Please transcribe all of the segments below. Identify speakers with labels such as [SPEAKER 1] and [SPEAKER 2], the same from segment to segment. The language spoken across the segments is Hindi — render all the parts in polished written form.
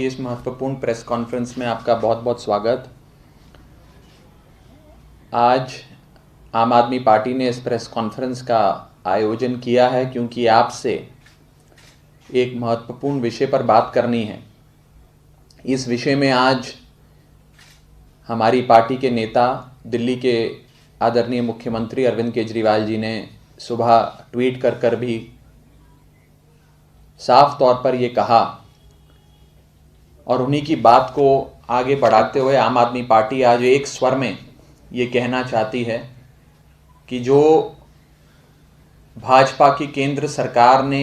[SPEAKER 1] इस महत्वपूर्ण प्रेस कॉन्फ्रेंस में आपका बहुत बहुत स्वागत। आज आम आदमी पार्टी ने इस प्रेस कॉन्फ्रेंस का आयोजन किया है क्योंकि आपसे एक महत्वपूर्ण विषय पर बात करनी है। इस विषय में आज हमारी पार्टी के नेता, दिल्ली के आदरणीय मुख्यमंत्री अरविंद केजरीवाल जी ने सुबह ट्वीट कर भी साफ तौर पर ये कहा और उन्हीं की बात को आगे बढ़ाते हुए आम आदमी पार्टी आज एक स्वर में ये कहना चाहती है कि जो भाजपा की केंद्र सरकार ने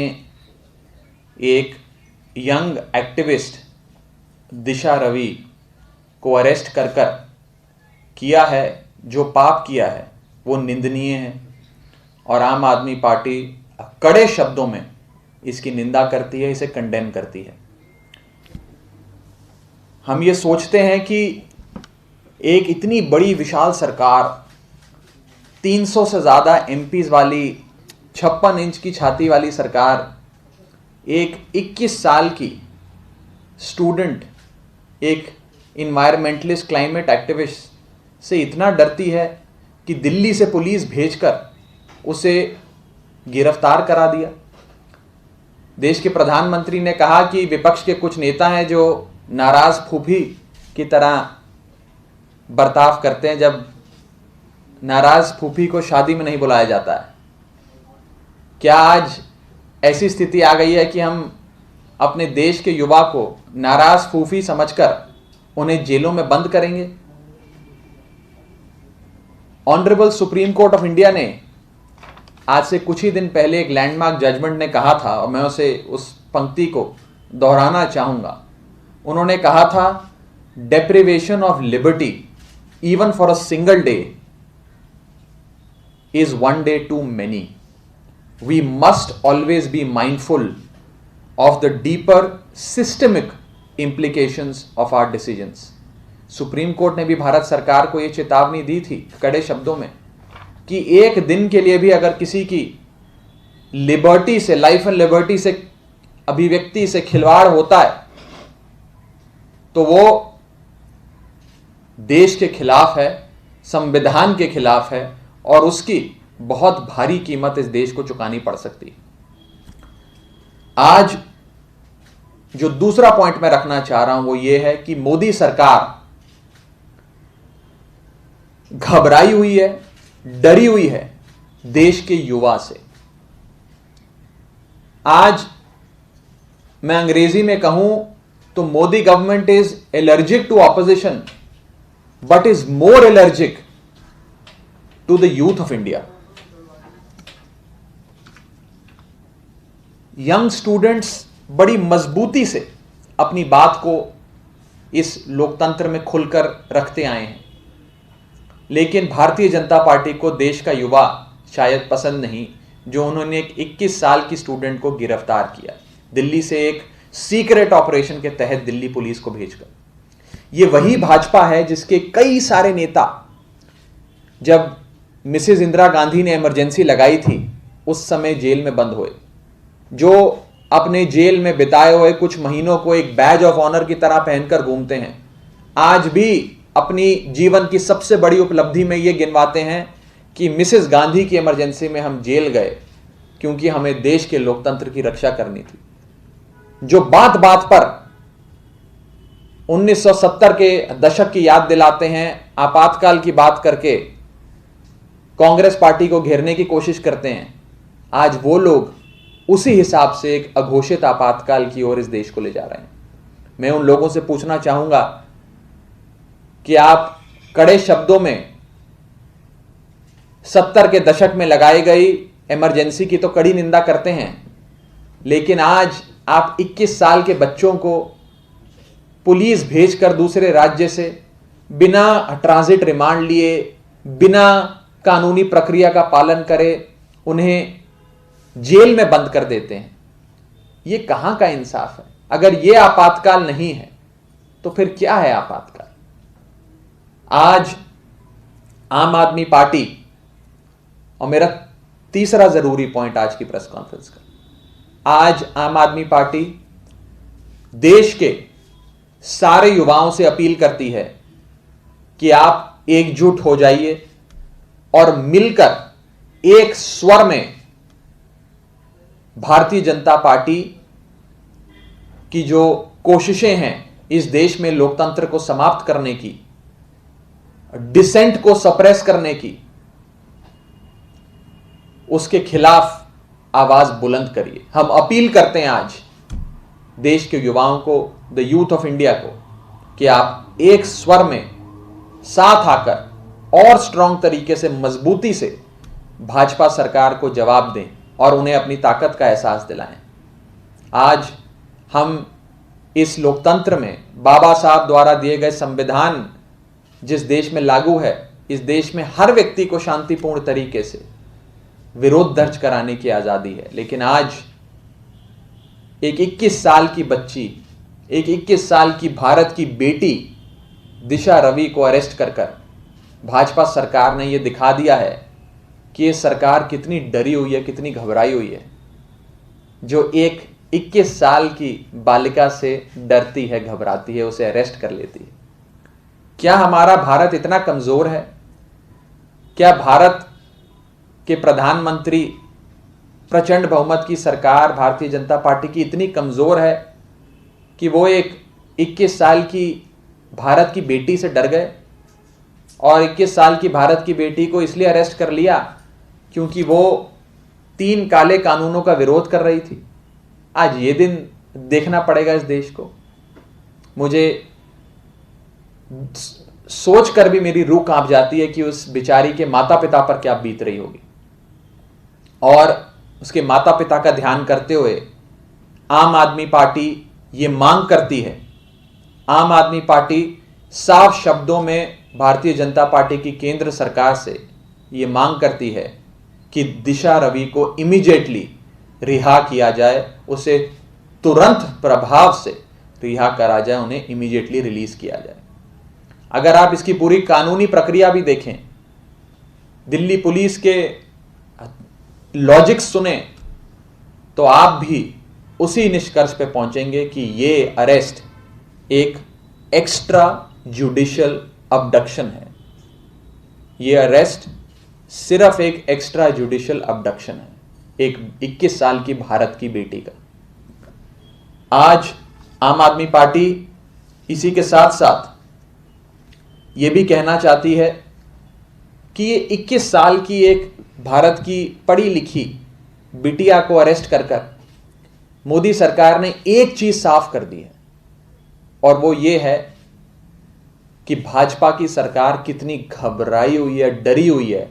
[SPEAKER 1] एक यंग एक्टिविस्ट दिशा रवि को अरेस्ट कर किया है, जो पाप किया है वो निंदनीय है और आम आदमी पार्टी कड़े शब्दों में इसकी निंदा करती है, इसे कंडेम करती है। हम ये सोचते हैं कि एक इतनी बड़ी विशाल सरकार, 300 से ज़्यादा एमपीज वाली, 56 इंच की छाती वाली सरकार, एक 21 साल की स्टूडेंट, एक इन्वायरमेंटलिस्ट, क्लाइमेट एक्टिविस्ट से इतना डरती है कि दिल्ली से पुलिस भेजकर उसे गिरफ्तार करा दिया। देश के प्रधानमंत्री ने कहा कि विपक्ष के कुछ नेता हैं जो नाराज फूफी की तरह बर्ताव करते हैं जब नाराज फूफी को शादी में नहीं बुलाया जाता है। क्या आज ऐसी स्थिति आ गई है कि हम अपने देश के युवा को नाराज फूफी समझकर उन्हें जेलों में बंद करेंगे? Honourable supreme court of India ने आज से कुछ ही दिन पहले एक लैंडमार्क जजमेंट ने कहा था, और मैं उस पंक्ति को दोहराना चाहूंगा। उन्होंने कहा था, deprivation of liberty even for a single day is one day too many. We must always be mindful of the deeper systemic implications of our decisions. Supreme court ने भी भारत सरकार को यह चेतावनी दी थी कड़े शब्दों में कि एक दिन के लिए भी अगर किसी की लिबर्टी से, लाइफ एंड लिबर्टी से, अभिव्यक्ति से खिलवाड़ होता है तो वो देश के खिलाफ है, संविधान के खिलाफ है और उसकी बहुत भारी कीमत इस देश को चुकानी पड़ सकती है। आज जो दूसरा पॉइंट मैं रखना चाह रहा हूं वो ये है कि मोदी सरकार घबराई हुई है, डरी हुई है देश के युवा से। आज मैं अंग्रेजी में कहूं तो Modi government is allergic to opposition but is more allergic to the youth of India. Young students बड़ी मजबूती से अपनी बात को इस लोकतंत्र में खुलकर रखते आए हैं, लेकिन भारतीय जनता पार्टी को देश का युवा शायद पसंद नहीं, जो उन्होंने एक 21 साल की स्टूडेंट को गिरफ्तार किया दिल्ली से, एक सीक्रेट ऑपरेशन के तहत दिल्ली पुलिस को भेजकर। यह वही भाजपा है जिसके कई सारे नेता, जब मिसेज इंदिरा गांधी ने इमरजेंसी लगाई थी उस समय जेल में बंद हुए, जो अपने जेल में बिताए हुए कुछ महीनों को एक बैज ऑफ ऑनर की तरह पहनकर घूमते हैं, आज भी अपनी जीवन की सबसे बड़ी उपलब्धि में यह गिनवाते हैं कि मिसेस गांधी की इमरजेंसी में हम जेल गए क्योंकि हमें देश के लोकतंत्र की रक्षा करनी थी। जो बात बात पर 1970 के दशक की याद दिलाते हैं, आपातकाल की बात करके कांग्रेस पार्टी को घेरने की कोशिश करते हैं, आज वो लोग उसी हिसाब से एक अघोषित आपातकाल की ओर इस देश को ले जा रहे हैं। मैं उन लोगों से पूछना चाहूंगा कि आप कड़े शब्दों में 70 के दशक में लगाई गई इमरजेंसी की तो कड़ी निंदा करते हैं, लेकिन आज आप 21 साल के बच्चों को पुलिस भेजकर दूसरे राज्य से बिना ट्रांजिट रिमांड लिए, बिना कानूनी प्रक्रिया का पालन करे उन्हें जेल में बंद कर देते हैं। यह कहां का इंसाफ है? अगर यह आपातकाल नहीं है तो फिर क्या है आपातकाल? आज आम आदमी पार्टी, और मेरा तीसरा जरूरी पॉइंट आज की प्रेस कॉन्फ्रेंस का, आज आम आदमी पार्टी देश के सारे युवाओं से अपील करती है कि आप एकजुट हो जाइए और मिलकर एक स्वर में भारतीय जनता पार्टी की जो कोशिशें हैं इस देश में लोकतंत्र को समाप्त करने की, डिसेंट को सप्रेस करने की, उसके खिलाफ आवाज बुलंद करिए। हम अपील करते हैं आज देश के युवाओं को, द यूथ ऑफ इंडिया को, कि आप एक स्वर में साथ आकर और स्ट्रांग तरीके से, मजबूती से भाजपा सरकार को जवाब दें और उन्हें अपनी ताकत का एहसास दिलाएं। आज हम इस लोकतंत्र में बाबा साहब द्वारा दिए गए संविधान जिस देश में लागू है, इस देश में हर व्यक्ति को शांतिपूर्ण तरीके से विरोध दर्ज कराने की आजादी है। लेकिन आज एक 21 साल की बच्ची, एक 21 साल की भारत की बेटी दिशा रवि को अरेस्ट कर भाजपा सरकार ने यह दिखा दिया है कि यह सरकार कितनी डरी हुई है, कितनी घबराई हुई है, जो एक 21 साल की बालिका से डरती है, घबराती है, उसे अरेस्ट कर लेती है। क्या हमारा भारत इतना कमजोर है? क्या भारत के प्रधानमंत्री, प्रचंड बहुमत की सरकार भारतीय जनता पार्टी की इतनी कमजोर है कि वो एक 21 साल की भारत की बेटी से डर गए और 21 साल की भारत की बेटी को इसलिए अरेस्ट कर लिया क्योंकि वो 3 काले कानूनों का विरोध कर रही थी? आज ये दिन देखना पड़ेगा इस देश को। मुझे सोचकर भी मेरी रूह कांप जाती है कि उस बेचारी के माता पिता पर क्या बीत रही होगी। और उसके माता पिता का ध्यान करते हुए आम आदमी पार्टी ये मांग करती है, आम आदमी पार्टी साफ शब्दों में भारतीय जनता पार्टी की केंद्र सरकार से ये मांग करती है कि दिशा रवि को इमीडिएटली रिहा किया जाए, उसे तुरंत प्रभाव से रिहा करा जाए, उन्हें इमीडिएटली रिलीज किया जाए। अगर आप इसकी पूरी कानूनी प्रक्रिया भी देखें, दिल्ली पुलिस के लॉजिक सुने, तो आप भी उसी निष्कर्ष पे पहुंचेंगे कि ये अरेस्ट एक एक्स्ट्रा जुडिशियल अबडक्शन है। ये अरेस्ट सिर्फ एक एक्स्ट्रा जुडिशियल अबडक्शन है एक 21 साल की भारत की बेटी का। आज आम आदमी पार्टी इसी के साथ साथ ये भी कहना चाहती है कि ये 21 साल की एक भारत की पढ़ी लिखी बिटिया को अरेस्ट कर मोदी सरकार ने एक चीज साफ कर दी है, और वो ये है कि भाजपा की सरकार कितनी घबराई हुई है, डरी हुई है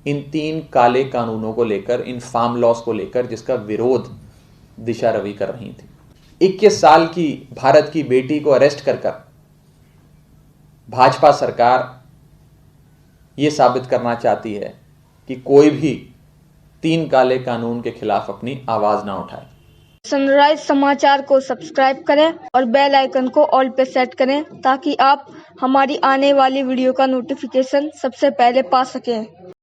[SPEAKER 1] इन 3 काले कानूनों को लेकर, इन फार्म लॉस को लेकर, जिसका विरोध दिशा रवि कर रही थी। 21 साल की भारत की बेटी को अरेस्ट कर भाजपा सरकार यह साबित करना चाहती है कि कोई भी 3 काले कानून के खिलाफ अपनी आवाज ना उठाए।
[SPEAKER 2] सनराइज समाचार को सब्सक्राइब करें और बेल आइकन को ऑल पे सेट करें ताकि आप हमारी आने वाली वीडियो का नोटिफिकेशन सबसे पहले पा सकें।